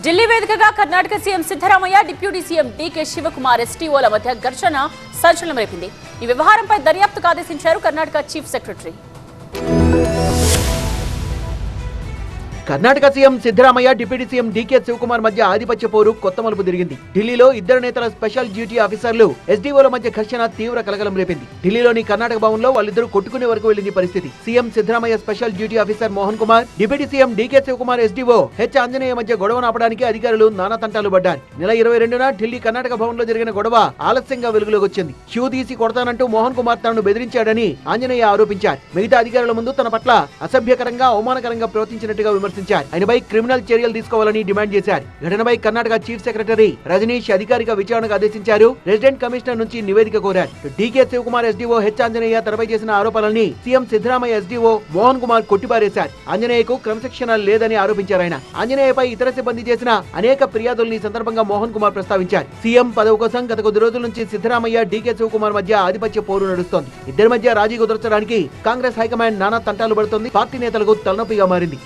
ఢిల్లీ వేదికగా Karnataka CM Siddaramaiah, deputy CM DK Shivakumar ఎస్టీఓల మధ్య ఘర్షణ సంచలనం రేపింది. ఈ వ్యవహారంపై దర్యాప్తుకు ఆదేశించారు Karnataka chief secretary. Karnataka CM Siddaramaiah, deputy CM DK Shivakumar మధ్య ఆధిపత్య పోరు కొత్త మలుపు తిరిగింది. ఢిల్లీలో ఇద్దరు నేతల స్పెషల్ డ్యూటీ ఆఫీసర్లు ఎస్డీఓల మధ్య ఘర్షణ తీవ్ర కలకలం రేపింది. ఢిల్లీలోని కర్ణాటక భవన్ లో వాళ్ళిద్దరూ కొట్టుకునే వరకు వెళ్లింది పరిస్థితి. CM Siddaramaiah special duty officer Mohan Kumar, deputy CM DK Shivakumar SDO H Anjaneya మధ్య గొడవను ఆపడానికి అధికారులు నానా తంటాలు పడ్డారు. నెల 22న ఢిల్లీ కర్ణాటక భవన్ లో జరిగిన గొడవ ఆలస్యంగా వెలుగులోకి వచ్చింది. షూ తీసి కొడతానంటూ మోహన్ కుమార్ తనను బెదిరించాడని ఆంజనేయ ఆరోపించారు. మిగతా అధికారుల ముందు తన పట్ల అసభ్యకరంగా, అవమానకరంగా ప్రవర్తించినట్టుగా విమర్శించారు. ఆయనపై క్రిమినల్ చర్యలు తీసుకోవాలని డిమాండ్ చేశారు. ఘటనపై కర్ణాటక చీఫ్ సెక్రటరీ రజనీష్ అధికారిక విచారణకు ఆదేశించారు. రెసిడెంట్ కమిషనర్ నుంచి నివేదిక కోరారు. DK Shivakumar SDO H Anjaneya తనపై చేసిన ఆరోపణల్ని సీఎం సిద్ధరామయ్య ఎస్డీఓ మోహన్ కుమార్ కొట్టిపారేశారు. ఆంజనేయకు క్రమశిక్షణ లేదని ఆరోపించారు. ఆయన ఆంజనేయపై ఇతర సిబ్బంది చేసిన అనేక ఫిర్యాదుల్ని సందర్భంగా మోహన్ కుమార్ ప్రస్తావించారు. సీఎం పదవి కోసం గత కొద్ది రోజుల నుంచి సిద్ధరామయ్య, డీకే శివకుమార్ మధ్య ఆధిపత్య పోరు నడుస్తోంది. ఇద్దరి మధ్య రాజీ కుదర్చడానికి కాంగ్రెస్ హైకమాండ్ నానా తంటాలు పడుతోంది. పార్టీ నేతలకు తలనొప్పిగా మారింది.